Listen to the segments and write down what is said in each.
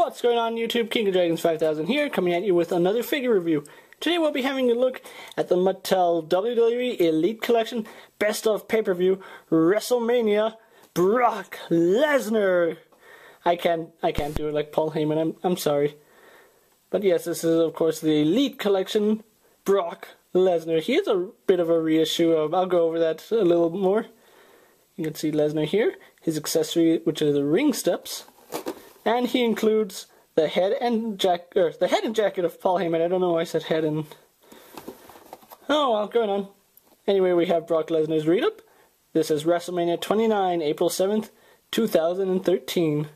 What's going on YouTube? King of Dragons 5000 here, coming at you with another figure review. Today we'll be having a look at the Mattel WWE Elite Collection Best of Pay-Per-View Wrestlemania Brock Lesnar. I can't do it like Paul Heyman, I'm sorry. But yes, this is of course the Elite Collection Brock Lesnar. He is a bit of a reissue of, I'll go over that a little more. You can see Lesnar here, his accessory, which are the ring steps. And he includes the head and jacket of Paul Heyman. I don't know why I said head and... Oh well, going on. Anyway, we have Brock Lesnar's read-up. This is WrestleMania 29, April 7th, 2013.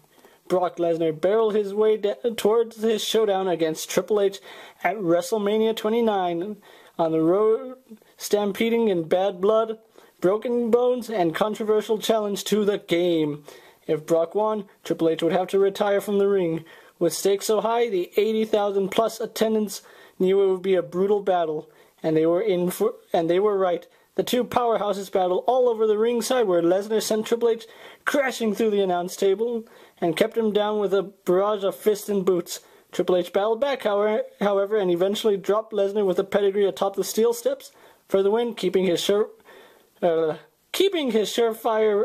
Brock Lesnar barreled his way towards his showdown against Triple H at WrestleMania 29 on the road, stampeding in bad blood, broken bones, and controversial challenge to the game. If Brock won, Triple H would have to retire from the ring. With stakes so high, the 80,000 plus attendants knew it would be a brutal battle, and they were right. The two powerhouses battled all over the ringside, where Lesnar sent Triple H crashing through the announce table and kept him down with a barrage of fists and boots. Triple H battled back, however, and eventually dropped Lesnar with a pedigree atop the steel steps for the win, keeping his surefire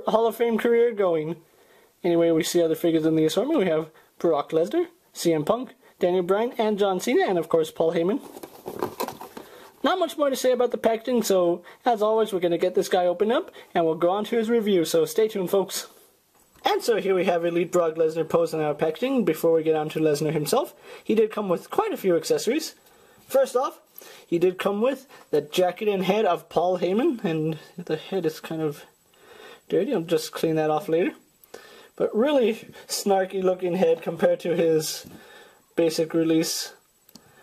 Hall of Fame career going. Anyway, we see other figures in the assortment. We have Brock Lesnar, CM Punk, Daniel Bryan, and John Cena, and of course Paul Heyman. Not much more to say about the packaging, so as always we're going to get this guy opened up, and we'll go on to his review, so stay tuned folks. And so here we have Elite Brock Lesnar posed in our packaging. Before we get on to Lesnar himself, he did come with quite a few accessories. First off, he did come with the jacket and head of Paul Heyman, and the head is kind of dirty. I'll just clean that off later. But really snarky looking head compared to his basic release.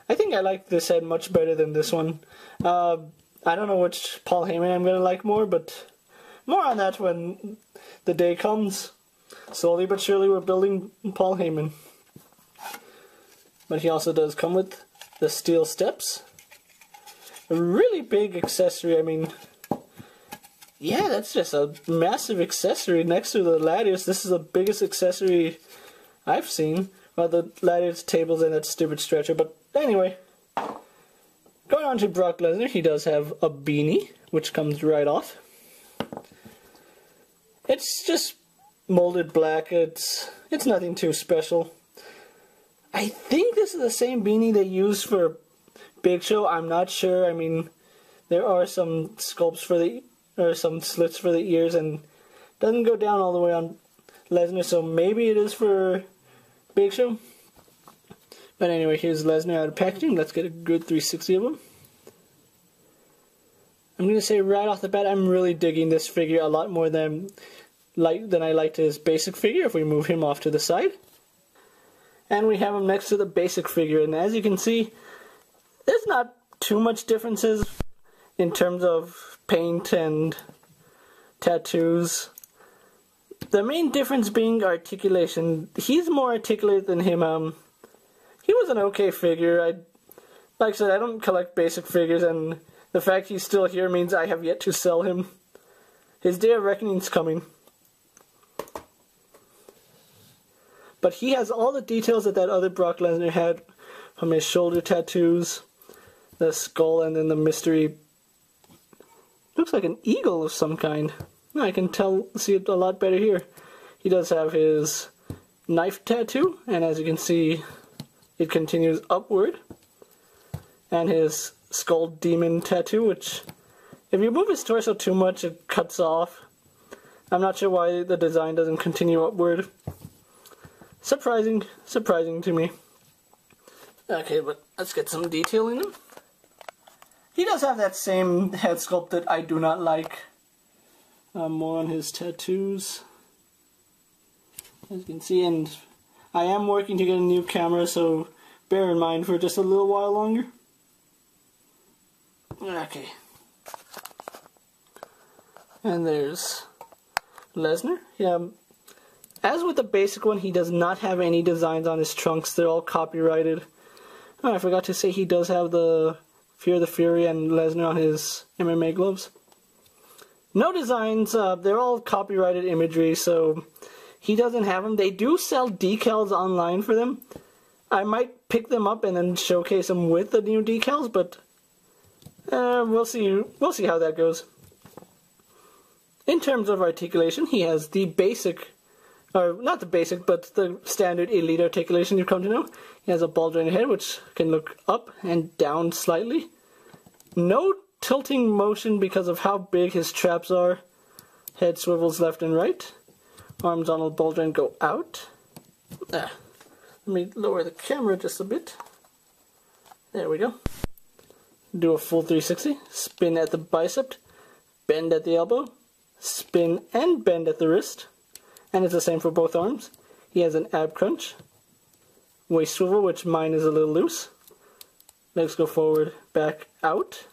I think I like this head much better than this one. I don't know which Paul Heyman I'm going to like more, but more on that when the day comes. Slowly but surely we're building Paul Heyman. But he also does come with the steel steps. A really big accessory, I mean... Yeah, that's just a massive accessory next to the ladders. This is the biggest accessory I've seen. Well, the ladders, tables, and that stupid stretcher. But anyway, going on to Brock Lesnar, he does have a beanie, which comes right off. It's just molded black. It's nothing too special. I think this is the same beanie they used for Big Show. I'm not sure. I mean, there are some sculpts for the... or some slits for the ears, and doesn't go down all the way on Lesnar, so maybe it is for Big Show. But anyway, here's Lesnar out of packaging. Let's get a good 360 of him. I'm going to say right off the bat, I'm really digging this figure a lot more than I liked his basic figure, if we move him off to the side. And we have him next to the basic figure, and as you can see, there's not too much differences in terms of paint and tattoos. The main difference being articulation. He's more articulate than him. He was an okay figure. Like I said, I don't collect basic figures, and the fact he's still here means I have yet to sell him. His day of reckoning's coming. But he has all the details that other Brock Lesnar had, from his shoulder tattoos, the skull, and then the mystery. Looks like an eagle of some kind. I can see it a lot better here. He does have his knife tattoo, and as you can see, it continues upward. And his skull demon tattoo, which, if you move his torso too much, it cuts off. I'm not sure why the design doesn't continue upward. Surprising to me. Okay, but let's get some detail in him. He does have that same head sculpt that I do not like. More on his tattoos, as you can see, and I am working to get a new camera, so bear in mind for just a little while longer. Okay. And there's Lesnar. Yeah. As with the basic one, he does not have any designs on his trunks. They're all copyrighted. Oh, I forgot to say he does have the Fear the Fury and Lesnar on his MMA gloves. No designs, they're all copyrighted imagery, so He doesn't have them. They do sell decals online for them. I might pick them up and then showcase them with the new decals, but we'll see. We'll see how that goes. In terms of articulation, he has the basic, or not the basic, but the standard elite articulation you've come to know. He has a ball jointed head, which can look up and down slightly. No tilting motion because of how big his traps are. Head swivels left and right. Arms on a ball joint go out. Let me lower the camera just a bit. There we go. Do a full 360. Spin at the bicep. Bend at the elbow. Spin and bend at the wrist. And it's the same for both arms. He has an ab crunch. Waist swivel, which mine is a little loose. Legs go forward, back, out.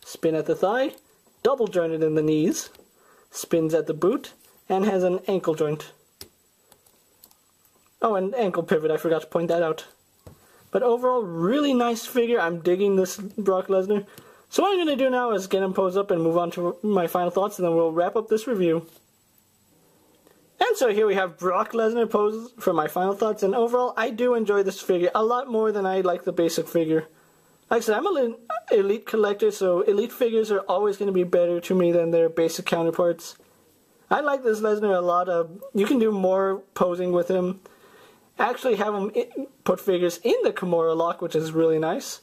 Spin at the thigh. Double jointed in the knees. Spins at the boot. And has an ankle joint. Oh, and ankle pivot, I forgot to point that out. But overall, really nice figure. I'm digging this Brock Lesnar. So what I'm going to do now is get him posed up and move on to my final thoughts, and then we'll wrap up this review. And so here we have Brock Lesnar posed for my final thoughts, and overall, I do enjoy this figure a lot more than I like the basic figure. Like I said, I'm an elite collector, so elite figures are always going to be better to me than their basic counterparts. I like this Lesnar a lot. You can do more posing with him. Actually have him put figures in the Kimura lock, which is really nice.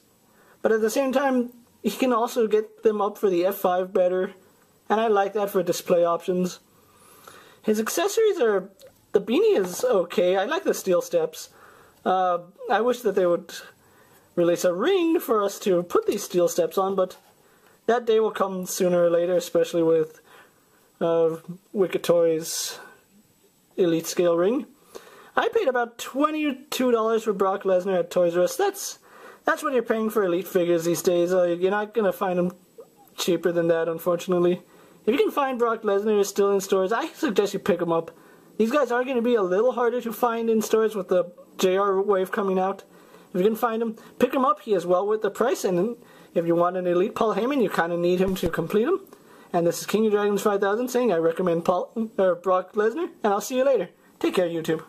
But at the same time, you can also get them up for the F5 better, and I like that for display options. His accessories are, the beanie is okay. I like the steel steps. I wish that they would release a ring for us to put these steel steps on, but that day will come sooner or later, especially with Wicked Toys Elite Scale ring. I paid about $22 for Brock Lesnar at Toys R Us. That's what you're paying for elite figures these days. You're not going to find them cheaper than that, unfortunately. If you can find Brock Lesnar still in stores, I suggest you pick them up. These guys are going to be a little harder to find in stores with the JR wave coming out. If you can find him, pick him up. He is well worth the price, and if you want an elite Paul Heyman, you kind of need him to complete him. And this is King of Dragons 5000 saying I recommend Brock Lesnar, and I'll see you later. Take care, YouTube.